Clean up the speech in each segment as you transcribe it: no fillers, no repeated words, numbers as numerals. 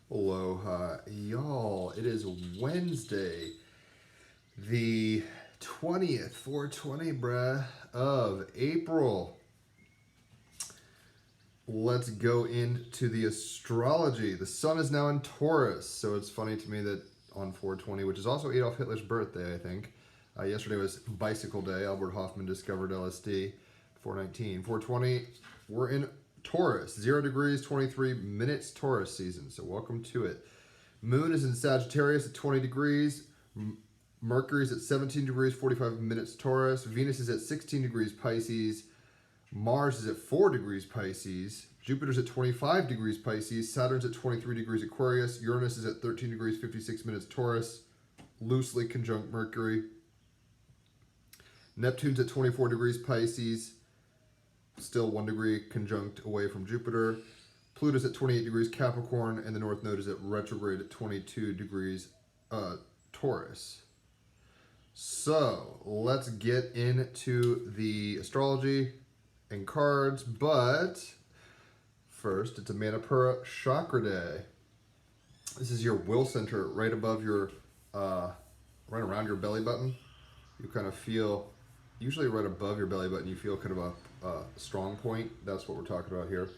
Aloha, y'all. It is Wednesday, the 20th, 420, bruh, of April. Let's go into the astrology. The sun is now in Taurus, so it's funny to me that on 420, which is also Adolf Hitler's birthday, I think. Yesterday was Bicycle Day. Albert Hoffman discovered LSD. 419. 420, we're in Taurus, 0 degrees, 23 minutes Taurus season, so welcome to it. Moon is in Sagittarius at 20 degrees. Mercury is at 17 degrees, 45 minutes Taurus. Venus is at 16 degrees Pisces. Mars is at 4 degrees Pisces. Jupiter's at 25 degrees Pisces. Saturn's at 23 degrees Aquarius. Uranus is at 13 degrees, 56 minutes Taurus, loosely conjunct Mercury. Neptune's at 24 degrees Pisces. Still 1 degree conjunct away from Jupiter. Pluto's at 28 degrees Capricorn, and the North Node is at retrograde at 22 degrees Taurus. So let's get into the astrology and cards, but first it's a Manipura Chakra Day. This is your will center right above your, right around your belly button. You kind of feel, usually right above your belly button, you feel kind of a strong point. That's what we're talking about here.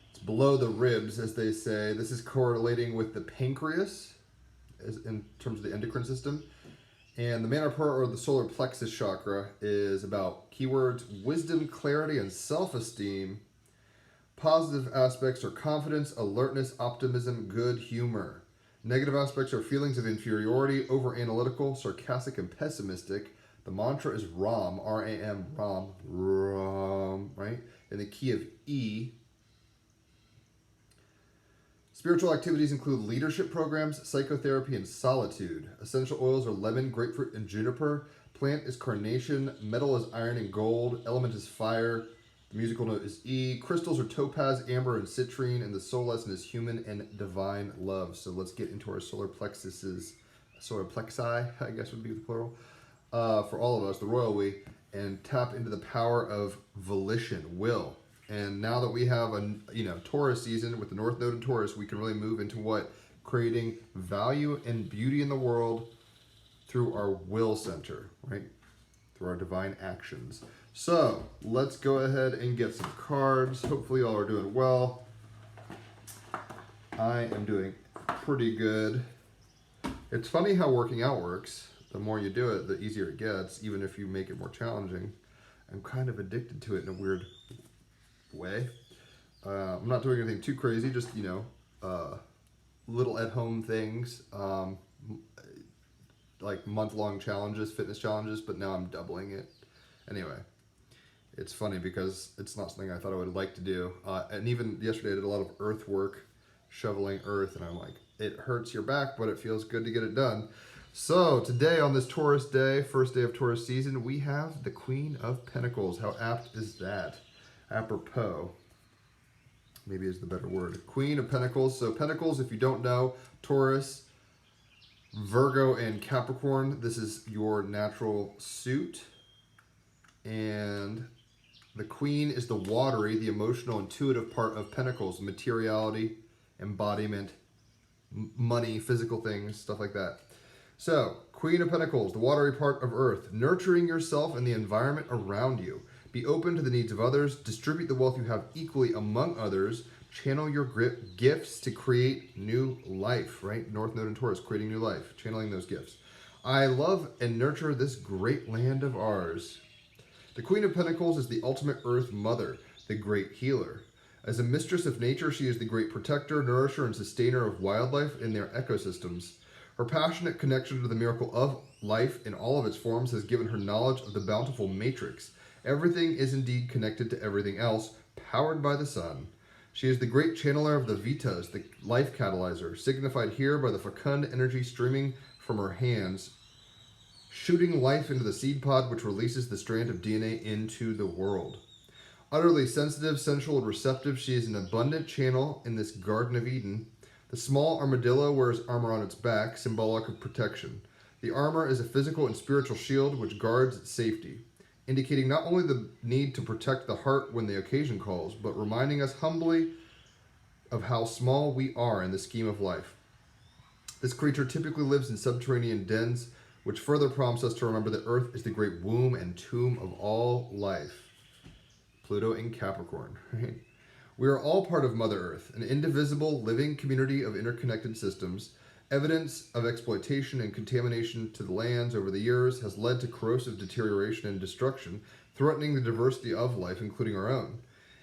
It's below the ribs, as they say. This is correlating with the pancreas in terms of the endocrine system. And the Manipura, or the solar plexus chakra, is about keywords: wisdom, clarity, and self-esteem. Positive aspects are confidence, alertness, optimism, good humor. Negative aspects are feelings of inferiority, over-analytical, sarcastic, and pessimistic. The mantra is Ram, R-A-M, Ram, Ram, right? In the key of E. Spiritual activities include leadership programs, psychotherapy, and solitude. Essential oils are lemon, grapefruit, and juniper. Plant is carnation. Metal is iron and gold. Element is fire. The musical note is E. Crystals are topaz, amber, and citrine. And the soul lesson is human and divine love. So let's get into our solar plexuses. Solar plexi, I guess would be the plural. For all of us, the royal we, and tap into the power of volition, will. And now that we have a Taurus season with the North Node in Taurus, we can really move into what? Creating value and beauty in the world through our will center, right? Through our divine actions. So let's go ahead and get some cards. Hopefully y'all are doing well. I am doing pretty good. It's funny how working out works. The more you do it, the easier it gets, even if you make it more challenging. I'm kind of addicted to it in a weird way. I'm not doing anything too crazy, just, little at-home things, like month-long challenges, fitness challenges, but now I'm doubling it. Anyway, it's funny because it's not something I thought I would like to do. And even yesterday I did a lot of earth work, shoveling earth, and I'm like, it hurts your back, but it feels good to get it done. So today on this Taurus day, first day of Taurus season, we have the Queen of Pentacles. How apt is that? Apropos, maybe is the better word. Queen of Pentacles. So Pentacles, if you don't know, Taurus, Virgo, and Capricorn, this is your natural suit. And the Queen is the watery, the emotional, intuitive part of Pentacles. Materiality, embodiment, money, physical things, stuff like that. So, Queen of Pentacles, the watery part of Earth, nurturing yourself and the environment around you. Be open to the needs of others. Distribute the wealth you have equally among others. Channel your gifts to create new life, right? North Node and Taurus, creating new life, channeling those gifts. I love and nurture this great land of ours. The Queen of Pentacles is the ultimate Earth Mother, the great healer. As a mistress of nature, she is the great protector, nourisher, and sustainer of wildlife in their ecosystems. Her passionate connection to the miracle of life in all of its forms has given her knowledge of the bountiful matrix. Everything is indeed connected to everything else, powered by the sun. She is the great channeler of the Vitas, the life catalyzer, signified here by the fecund energy streaming from her hands, shooting life into the seed pod which releases the strand of DNA into the world. Utterly sensitive, sensual, and receptive, she is an abundant channel in this Garden of Eden. The small armadillo wears armor on its back, symbolic of protection. The armor is a physical and spiritual shield which guards its safety, indicating not only the need to protect the heart when the occasion calls, but reminding us humbly of how small we are in the scheme of life. This creature typically lives in subterranean dens, which further prompts us to remember that Earth is the great womb and tomb of all life. Pluto in Capricorn, right? We are all part of Mother Earth, an indivisible, living community of interconnected systems. Evidence of exploitation and contamination to the lands over the years has led to corrosive deterioration and destruction, threatening the diversity of life, including our own.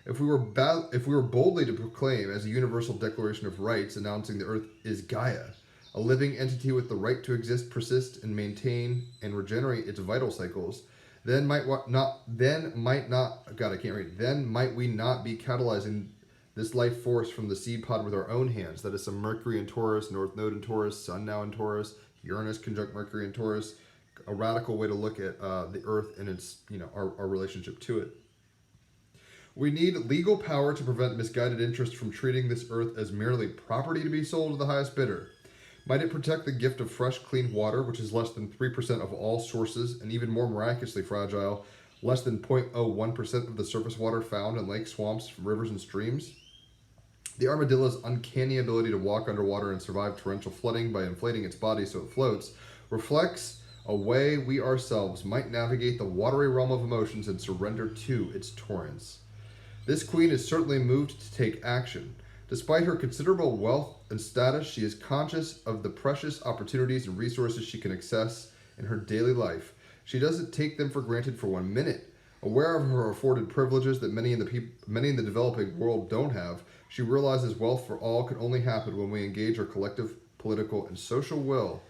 If we were boldly to proclaim as a universal declaration of rights announcing the Earth is Gaia, a living entity with the right to exist, persist, and maintain and regenerate its vital cycles, then might we not be catalyzing this life force from the seed pod with our own hands? That is some Mercury in Taurus, North Node in Taurus, Sun now in Taurus, Uranus conjunct Mercury in Taurus. A radical way to look at the Earth and its, our relationship to it. We need legal power to prevent misguided interest from treating this Earth as merely property to be sold to the highest bidder. Might it protect the gift of fresh, clean water, which is less than 3% of all sources, and even more miraculously fragile, less than 0.01% of the surface water found in lakes, swamps, rivers, and streams? The armadillo's uncanny ability to walk underwater and survive torrential flooding by inflating its body so it floats reflects a way we ourselves might navigate the watery realm of emotions and surrender to its torrents. This queen is certainly moved to take action. Despite her considerable wealth and status, she is conscious of the precious opportunities and resources she can access in her daily life. She doesn't take them for granted for 1 minute. Aware of her afforded privileges that many in the developing world don't have, she realizes wealth for all can only happen when we engage our collective political and social will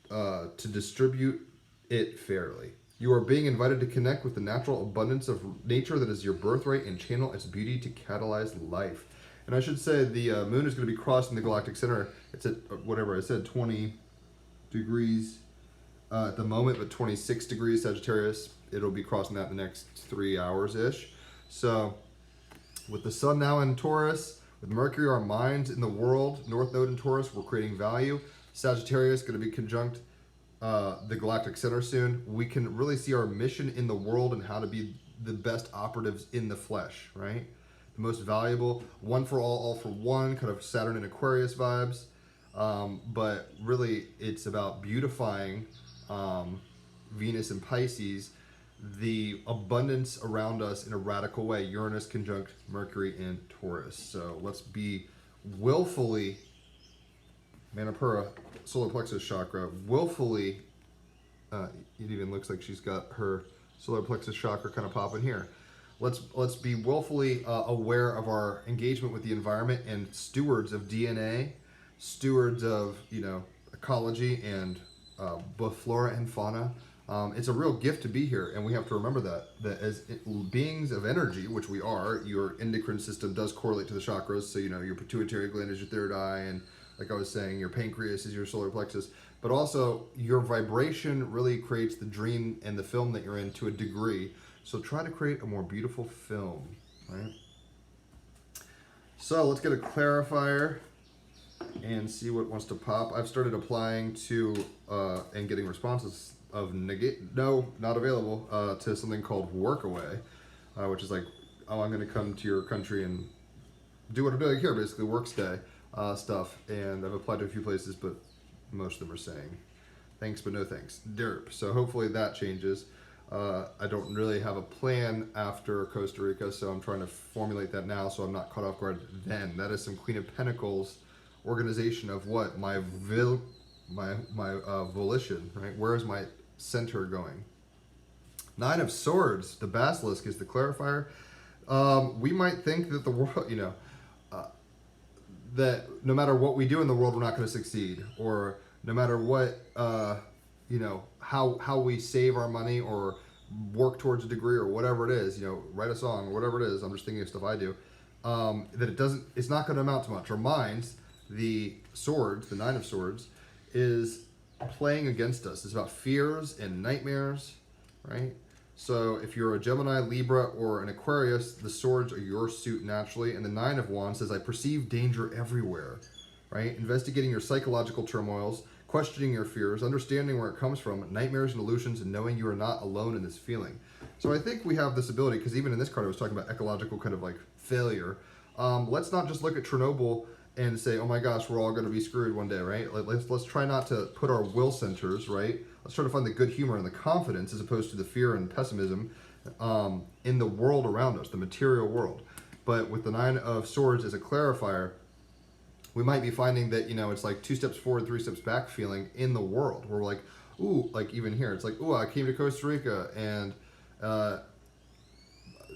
to distribute it fairly. You are being invited to connect with the natural abundance of nature that is your birthright and channel its beauty to catalyze life. And I should say the moon is going to be crossing the galactic center. It's at, whatever I said, 20 degrees at the moment, but 26 degrees Sagittarius. It'll be crossing that in the next 3 hours-ish. So with the sun now in Taurus, with Mercury, our minds in the world, North Node in Taurus, we're creating value. Sagittarius going to be conjunct the galactic center soon. We can really see our mission in the world and how to be the best operatives in the flesh, right? The most valuable, one for all for one, kind of Saturn and Aquarius vibes. But really, it's about beautifying Venus and Pisces, the abundance around us in a radical way. Uranus conjunct Mercury in Taurus. So let's be willfully, Manipura, solar plexus chakra, willfully, it even looks like she's got her solar plexus chakra kind of popping here. Let's be willfully aware of our engagement with the environment and stewards of DNA, stewards of ecology and both flora and fauna. It's a real gift to be here, and we have to remember that as beings of energy, which we are, your endocrine system does correlate to the chakras. So your pituitary gland is your third eye, and like I was saying, your pancreas is your solar plexus. But also your vibration really creates the dream and the film that you're in to a degree. So try to create a more beautiful film, right? So let's get a clarifier and see what wants to pop. I've started applying to and getting responses of no, not available, to something called Workaway, which is like, oh, I'm going to come to your country and do what I'm doing here, basically work stay stuff. And I've applied to a few places, but most of them are saying thanks, but no thanks. Derp. So hopefully that changes. I don't really have a plan after Costa Rica, so I'm trying to formulate that now so I'm not caught off guard then. That is some Queen of Pentacles organization of what? My volition, right? Where is my center going? Nine of Swords, the Basilisk is the clarifier. We might think that the world, that no matter what we do in the world, we're not going to succeed, or no matter what, how we save our money or work towards a degree or whatever it is, write a song or whatever it is. I'm just thinking of stuff I do. That it's not going to amount to much. Our minds, the swords, the Nine of Swords, is playing against us. It's about fears and nightmares, right? So if you're a Gemini, Libra, or an Aquarius, the swords are your suit naturally. And the Nine of Wands says, I perceive danger everywhere, right? Investigating your psychological turmoils, questioning your fears, understanding where it comes from, nightmares and illusions, and knowing you are not alone in this feeling. So I think we have this ability, because even in this card I was talking about ecological kind of like failure. let's not just look at Chernobyl and say, oh my gosh, we're all going to be screwed one day, right? Let's try not to put our will centers, right? Let's try to find the good humor and the confidence as opposed to the fear and pessimism in the world around us, the material world. But with the Nine of Swords as a clarifier, we might be finding that, you know, it's like 2 steps forward, 3 steps back feeling in the world. Where we're like, ooh, like even here, it's like, ooh, I came to Costa Rica and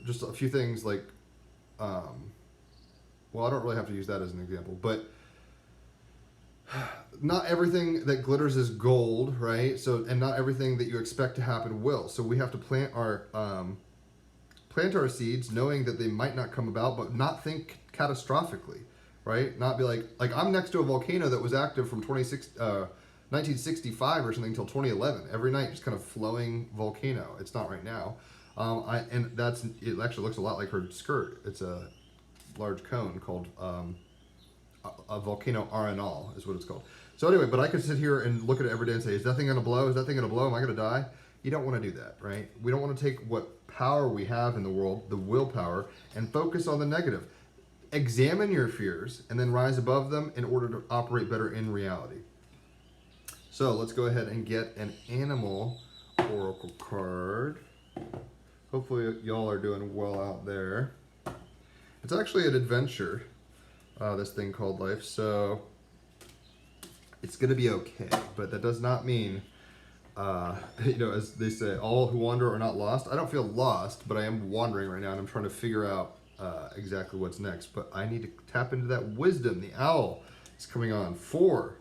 just a few things like, well, I don't really have to use that as an example, but not everything that glitters is gold, right? So, and not everything that you expect to happen will. So we have to plant our seeds, knowing that they might not come about, but not think catastrophically, right? Not be like I'm next to a volcano that was active from 1965 or something until 2011. Every night, just kind of flowing volcano. It's not right now, and it actually looks a lot like her skirt. It's a large cone called a volcano arenal is what it's called. So anyway, but I could sit here and look at it every day and say, is that thing going to blow? Is that thing going to blow? Am I going to die? You don't want to do that, right? We don't want to take what power we have in the world, the willpower, and focus on the negative. Examine your fears and then rise above them in order to operate better in reality. So let's go ahead and get an animal oracle card. Hopefully y'all are doing well out there. It's actually an adventure, this thing called life, so it's going to be okay. But that does not mean, you know, as they say, all who wander are not lost. I don't feel lost, but I am wandering right now, and I'm trying to figure out exactly what's next. But I need to tap into that wisdom. The owl is coming on 4.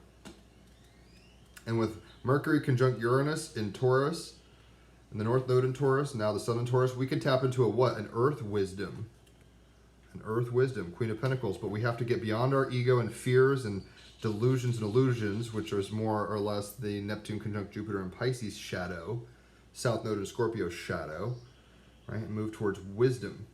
And with Mercury conjunct Uranus in Taurus, and the North Node in Taurus, now the Sun in Taurus, we can tap into a what? An earth wisdom. An earth wisdom, Queen of Pentacles. But we have to get beyond our ego and fears and delusions and illusions, which is more or less the Neptune conjunct Jupiter and Pisces shadow, South Node in Scorpio shadow, right? And move towards wisdom.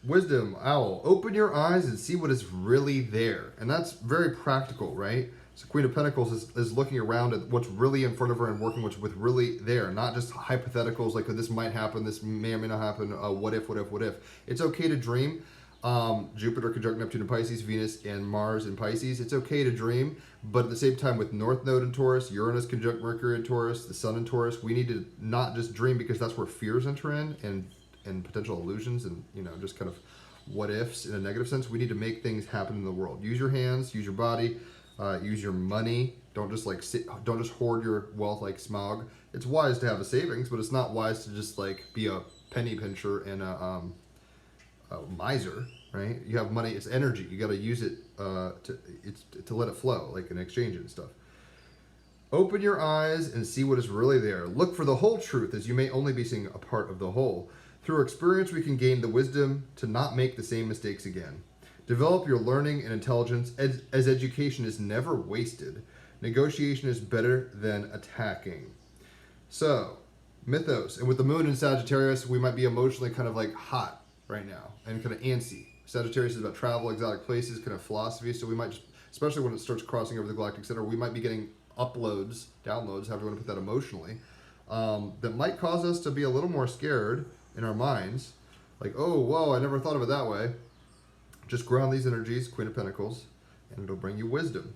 Wisdom, owl, open your eyes and see what is really there. And that's very practical, right? So Queen of Pentacles is looking around at what's really in front of her and working with really there, not just hypotheticals like, oh, this might happen, this may or may not happen, what if. It's okay to dream. Jupiter conjunct Neptune in Pisces, Venus and Mars in Pisces. It's okay to dream, but at the same time with North Node in Taurus, Uranus conjunct Mercury in Taurus, the Sun in Taurus, we need to not just dream because that's where fears enter in and potential illusions and, you know, just kind of what ifs in a negative sense. We need to make things happen in the world. Use your hands, use your body, use your money. Don't just don't just hoard your wealth like Smaug. It's wise to have a savings, but it's not wise to just like be a penny pincher and a miser, right? You have money, it's energy. You got to use it to let it flow, like in exchange and stuff. Open your eyes and see what is really there. Look for the whole truth, as you may only be seeing a part of the whole. Through experience, we can gain the wisdom to not make the same mistakes again. Develop your learning and intelligence, as education is never wasted. Negotiation is better than attacking. So, Mythos. And with the moon in Sagittarius, we might be emotionally kind of like hot right now and kind of antsy. Sagittarius is about travel, exotic places, kind of philosophy. So we might just, especially when it starts crossing over the galactic center, we might be getting uploads, downloads, however you want to put that emotionally, that might cause us to be a little more scared in our minds. Like, oh, whoa, I never thought of it that way. Just ground these energies, Queen of Pentacles, and it'll bring you wisdom.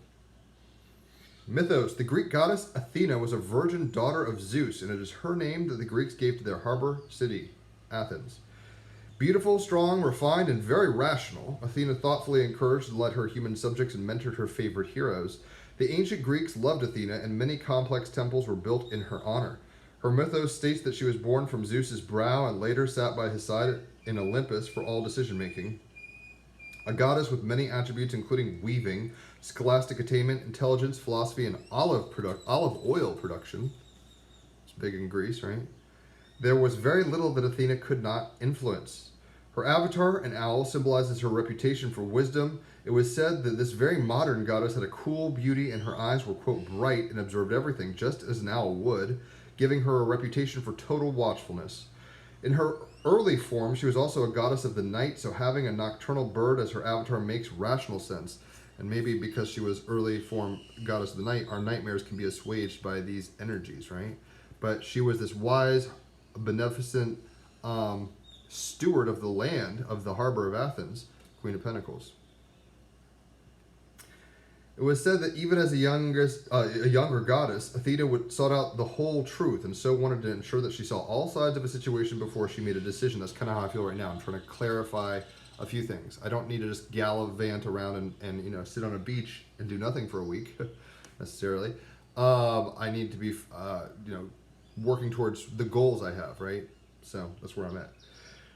Mythos. The Greek goddess Athena was a virgin daughter of Zeus, and it is her name that the Greeks gave to their harbor city, Athens. Beautiful, strong, refined, and very rational, Athena thoughtfully encouraged and led her human subjects and mentored her favorite heroes. The ancient Greeks loved Athena, and many complex temples were built in her honor. Her mythos states that she was born from Zeus's brow and later sat by his side in Olympus for all decision-making. A goddess with many attributes including weaving, scholastic attainment, intelligence, philosophy, and olive oil production. It's big in Greece, right? There was very little that Athena could not influence. Her avatar, an owl, symbolizes her reputation for wisdom. It was said that this very modern goddess had a cool beauty and her eyes were, quote, bright and observed everything, just as an owl would, giving her a reputation for total watchfulness. In her early form, she was also a goddess of the night, so having a nocturnal bird as her avatar makes rational sense. And maybe because she was early form goddess of the night, our nightmares can be assuaged by these energies, right? But she was this wise, beneficent steward of the land of the harbor of Athens, Queen of Pentacles. It was said that even as a younger goddess, Athena sought out the whole truth and so wanted to ensure that she saw all sides of a situation before she made a decision. That's kind of how I feel right now. I'm trying to clarify a few things. I don't need to just gallivant around and sit on a beach and do nothing for a week, necessarily. I need to be, working towards the goals I have, right? So that's where I'm at.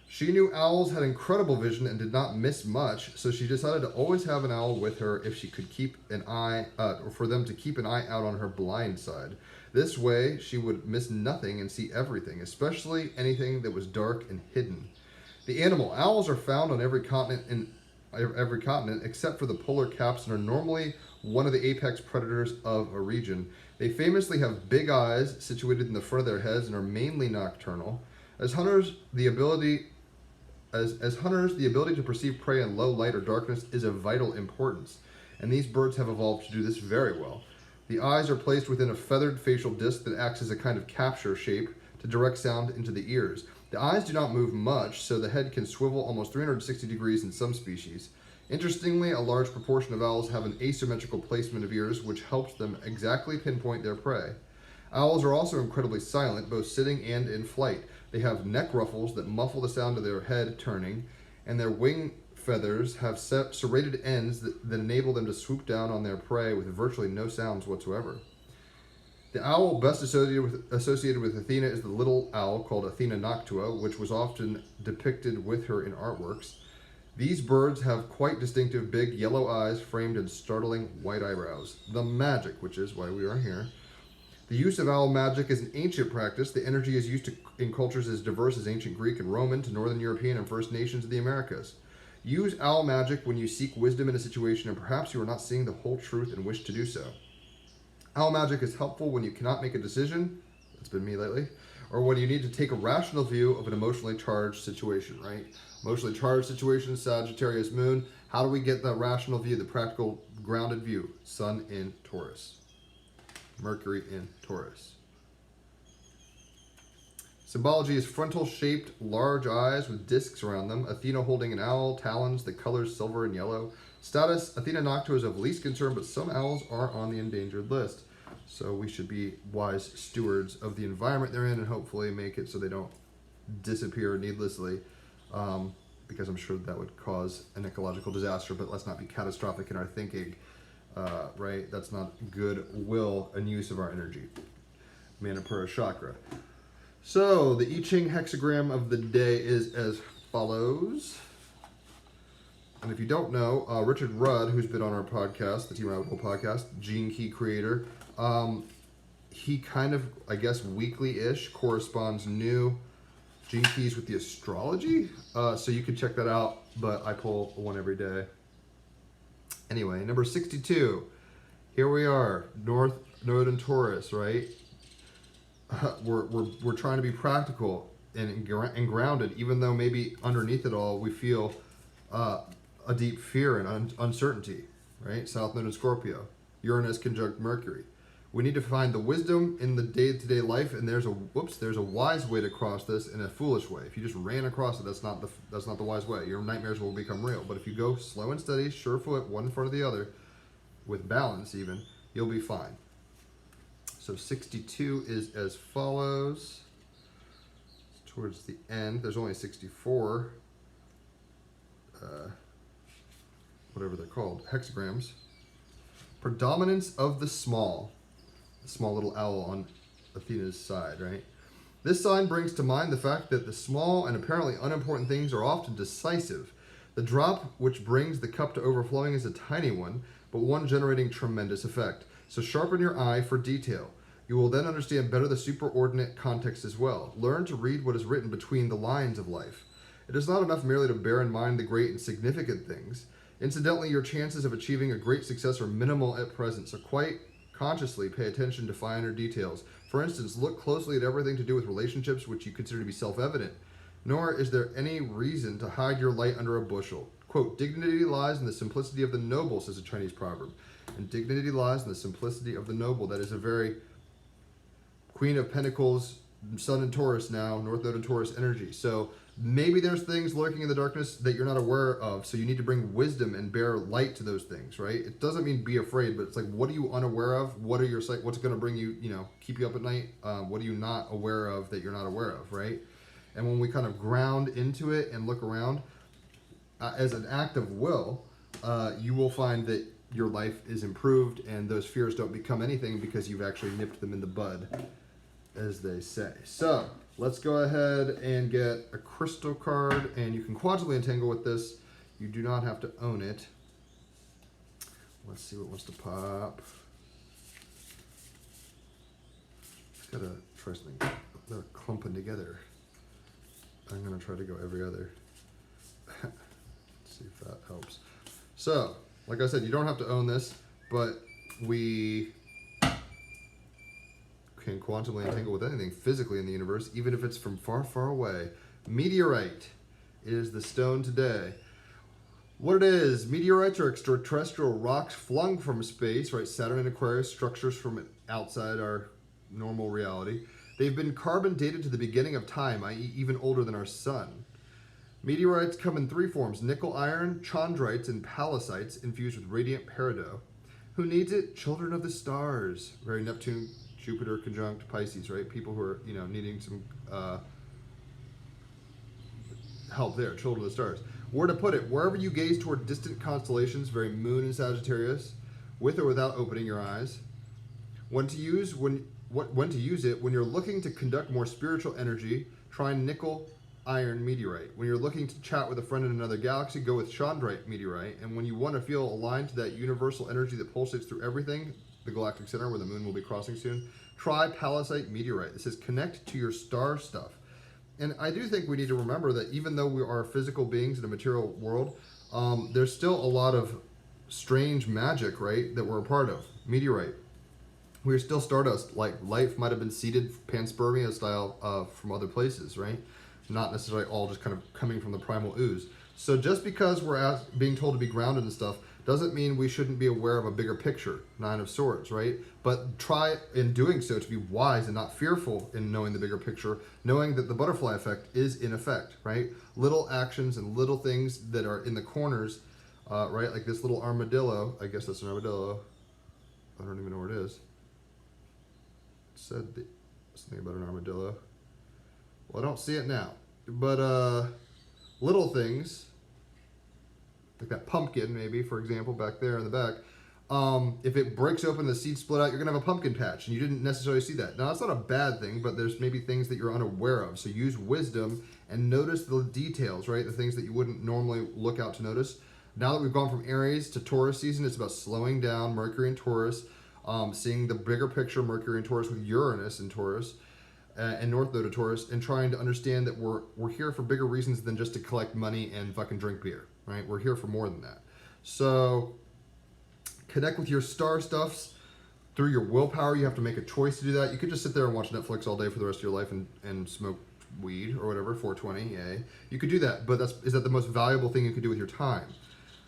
She knew owls had incredible vision and did not miss much, so she decided to always have an owl with her if she could keep an eye, or for them to keep an eye out on her blind side. This way, she would miss nothing and see everything, especially anything that was dark and hidden. The animal owls are found on every continent except for the polar caps and are normally one of the apex predators of a region. They famously have big eyes situated in the front of their heads and are mainly nocturnal. As hunters, the ability to perceive prey in low light or darkness is of vital importance, and these birds have evolved to do this very well. The eyes are placed within a feathered facial disc that acts as a kind of capture shape to direct sound into the ears. The eyes do not move much, so the head can swivel almost 360 degrees in some species. Interestingly, a large proportion of owls have an asymmetrical placement of ears, which helps them exactly pinpoint their prey. Owls are also incredibly silent, both sitting and in flight. They have neck ruffles that muffle the sound of their head turning, and their wing feathers have serrated ends that enable them to swoop down on their prey with virtually no sounds whatsoever. The owl best associated with Athena is the little owl called Athena noctua, which was often depicted with her in artworks. These birds have quite distinctive big yellow eyes framed in startling white eyebrows. The magic, which is why we are here. The use of owl magic is an ancient practice. The energy is used in cultures as diverse as ancient Greek and Roman to Northern European and First Nations of the Americas. Use owl magic when you seek wisdom in a situation and perhaps you are not seeing the whole truth and wish to do so. Owl magic is helpful when you cannot make a decision, that's been me lately, or when you need to take a rational view of an emotionally charged situation, right? Emotionally charged situation, Sagittarius moon. How do we get that rational view, the practical, grounded view? Sun in Taurus. Mercury in Taurus. Symbology is frontal-shaped, large eyes with discs around them. Athena holding an owl, talons, the colors silver and yellow. Status, Athena noctua is of least concern, but some owls are on the endangered list. So we should be wise stewards of the environment they're in and hopefully make it so they don't disappear needlessly, because I'm sure that would cause an ecological disaster, but let's not be catastrophic in our thinking. Right? That's not goodwill and use of our energy. Manipura chakra. So, the I Ching hexagram of the day is as follows. And if you don't know, Richard Rudd, who's been on our podcast, the TEAMrabbithole podcast, Gene Key creator, he kind of, I guess, weekly-ish corresponds new gene keys with the astrology. So you can check that out, but I pull one every day. Anyway, number 62. Here we are, North Node in Taurus, right? We're trying to be practical and grounded, even though maybe underneath it all we feel a deep fear and uncertainty, right? South Node in Scorpio, Uranus conjunct Mercury. We need to find the wisdom in the day-to-day life, and there's a wise way to cross this and a foolish way. If you just ran across it, that's not the wise way. Your nightmares will become real. But if you go slow and steady, sure foot, one in front of the other, with balance even, you'll be fine. So 62 is as follows. It's towards the end. There's only 64, whatever they're called, hexagrams. Predominance of the small little owl on Athena's side, right? This sign brings to mind the fact that the small and apparently unimportant things are often decisive. The drop which brings the cup to overflowing is a tiny one, but one generating tremendous effect. So sharpen your eye for detail. You will then understand better the superordinate context as well. Learn to read what is written between the lines of life. It is not enough merely to bear in mind the great and significant things. Incidentally, your chances of achieving a great success are minimal at present, so quite consciously pay attention to finer details. For instance, look closely at everything to do with relationships which you consider to be self-evident. Nor is there any reason to hide your light under a bushel. Quote, dignity lies in the simplicity of the noble, says a Chinese proverb. And dignity lies in the simplicity of the noble. That is a very Queen of Pentacles, Sun in Taurus now, North Node in Taurus energy. So Maybe there's things lurking in the darkness that you're not aware of, so you need to bring wisdom and bear light to those things, right? It doesn't mean be afraid, but it's like, what are you unaware of? What are your what's going to bring you, keep you up at night? What are you not aware of that you're not aware of, right? And when we kind of ground into it and look around, as an act of will, you will find that your life is improved and those fears don't become anything because you've actually nipped them in the bud, as they say. So let's go ahead and get a crystal card, and you can quantumly entangle with this. You do not have to own it. Let's see what wants to pop. Just gotta try something. They're clumping together. I'm gonna try to go every other. Let's see if that helps. So, like I said, you don't have to own this, but we can quantumly entangle with anything physically in the universe, even if it's from far, far away. Meteorite is the stone today. What it is, meteorites are extraterrestrial rocks flung from space, right? Saturn and Aquarius, structures from outside our normal reality. They've been carbon dated to the beginning of time, i.e. even older than our sun. Meteorites come in three forms: nickel, iron, chondrites, and pallasites infused with radiant peridot. Who needs it? Children of the stars. Very Neptune, Jupiter conjunct Pisces, right? People who are, needing some help there. Children of the stars. Where to put it? Wherever you gaze toward distant constellations, very Moon and Sagittarius, with or without opening your eyes. When to use it? When you're looking to conduct more spiritual energy, try nickel, iron meteorite. When you're looking to chat with a friend in another galaxy, go with chondrite meteorite. And when you want to feel aligned to that universal energy that pulsates through everything, the galactic center where the moon will be crossing soon, try pallasite meteorite. This says connect to your star stuff. And I do think we need to remember that even though we are physical beings in a material world, there's still a lot of strange magic, right, that we're a part of. Meteorite. We're still stardust. Like life might have been seeded panspermia style from other places, right? Not necessarily all just kind of coming from the primal ooze. So just because we're being told to be grounded and stuff doesn't mean we shouldn't be aware of a bigger picture, Nine of Swords, right? But try in doing so to be wise and not fearful in knowing the bigger picture, knowing that the butterfly effect is in effect, right? Little actions and little things that are in the corners, right? Like this little armadillo. I guess that's an armadillo. I don't even know where it is. It said something about an armadillo. Well, I don't see it now. But little things, like that pumpkin maybe, for example, back there in the back, if it breaks open, the seeds split out, you're going to have a pumpkin patch, and you didn't necessarily see that. Now, that's not a bad thing, but there's maybe things that you're unaware of. So use wisdom and notice the details, right? The things that you wouldn't normally look out to notice. Now that we've gone from Aries to Taurus season, it's about slowing down, Mercury and Taurus, seeing the bigger picture, Mercury and Taurus with Uranus and Taurus, and North Node of Taurus, and trying to understand that we're here for bigger reasons than just to collect money and fucking drink beer, right? We're here for more than that. So connect with your star stuffs through your willpower. You have to make a choice to do that. You could just sit there and watch Netflix all day for the rest of your life and smoke weed or whatever, 420, yay. You could do that, but is that the most valuable thing you could do with your time?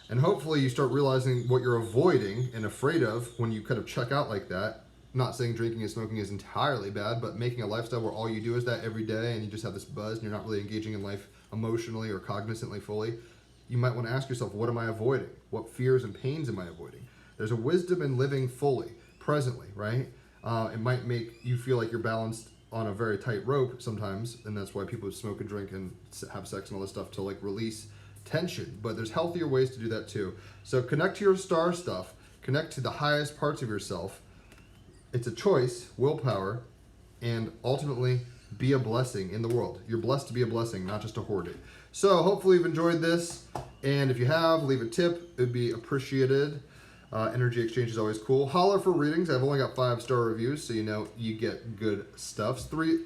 And hopefully you start realizing what you're avoiding and afraid of when you kind of check out like that. Not saying drinking and smoking is entirely bad, but making a lifestyle where all you do is that every day and you just have this buzz and you're not really engaging in life emotionally or cognizantly fully, you might want to ask yourself, what am I avoiding? What fears and pains am I avoiding? There's a wisdom in living fully, presently, right? It might make you feel like you're balanced on a very tight rope sometimes, and that's why people smoke and drink and have sex and all this stuff to like release tension, but there's healthier ways to do that too. So connect to your star stuff, connect to the highest parts of yourself. It's a choice, willpower, and ultimately be a blessing in the world. You're blessed to be a blessing, not just to hoard it. So hopefully you've enjoyed this, and if you have, leave a tip. It would be appreciated. Energy exchange is always cool. Holler for readings. I've only got 5-star reviews, so you know you get good stuff. $33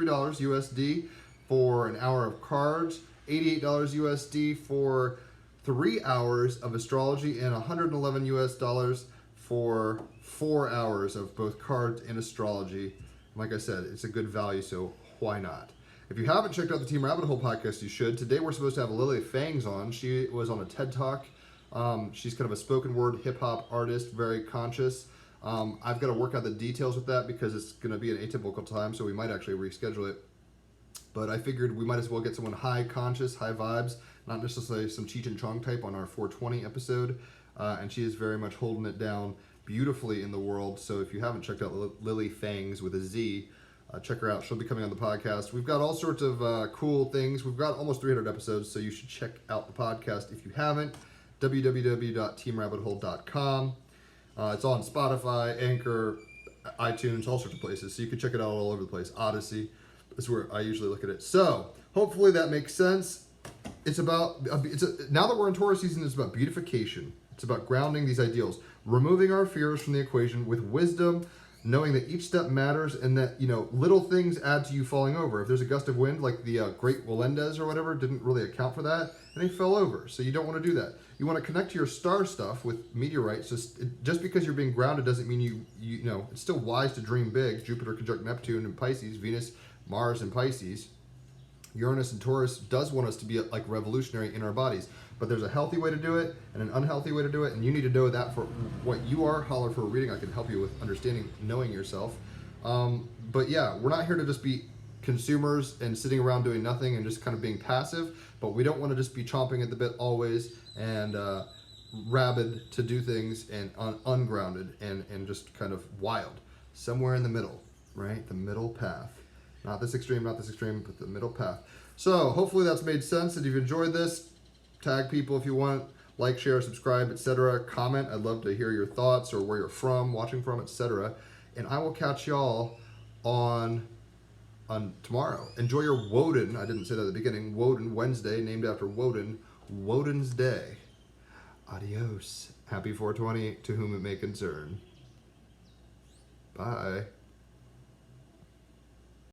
USD for an hour of cards, $88 USD for 3 hours of astrology, and $111 US for 4 hours of both cards and astrology. Like I said, it's a good value, so why not? If you haven't checked out the Team Rabbit Hole podcast, you should. Today we're supposed to have Lily Fangs on. She was on a TED Talk. She's kind of a spoken word hip-hop artist, very conscious. I've got to work out the details with that because it's going to be an atypical time, so we might actually reschedule it. But I figured we might as well get someone high conscious, high vibes, not necessarily some Cheech and Chong type on our 420 episode. And she is very much holding it down beautifully in the world. So if you haven't checked out Lily Fangs with a Z, check her out. She'll be coming on the podcast. We've got all sorts of cool things. We've got almost 300 episodes, so you should check out the podcast if you haven't. www.teamrabbithole.com. It's on Spotify, Anchor, iTunes, all sorts of places. So you can check it out all over the place. Odyssey is where I usually look at it. So hopefully that makes sense. It's about, now that we're in Taurus season, it's about beautification. It's about grounding these ideals, removing our fears from the equation with wisdom, knowing that each step matters and that, little things add to you falling over. If there's a gust of wind, like the Great Melendez or whatever, didn't really account for that, and he fell over. So you don't want to do that. You want to connect to your star stuff with meteorites. Just because you're being grounded doesn't mean you it's still wise to dream big. Jupiter conjunct Neptune in Pisces, Venus, Mars in Pisces. Uranus and Taurus does want us to be like revolutionary in our bodies. But there's a healthy way to do it and an unhealthy way to do it, and you need to know that for what you are. Holler for a reading. I can help you with understanding, knowing yourself. But yeah, we're not here to just be consumers and sitting around doing nothing and just kind of being passive, but we don't want to just be chomping at the bit always and rabid to do things and ungrounded and just kind of wild. Somewhere in the middle, right? The middle path. Not this extreme, but the middle path. So hopefully that's made sense. If you've enjoyed this, tag people if you want, like, share, subscribe, etc. Comment. I'd love to hear your thoughts or where you're from, watching from, etc. And I will catch y'all on tomorrow. Enjoy your Woden. I didn't say that at the beginning. Woden, Wednesday, named after Woden. Woden's Day. Adios. Happy 420 to whom it may concern. Bye.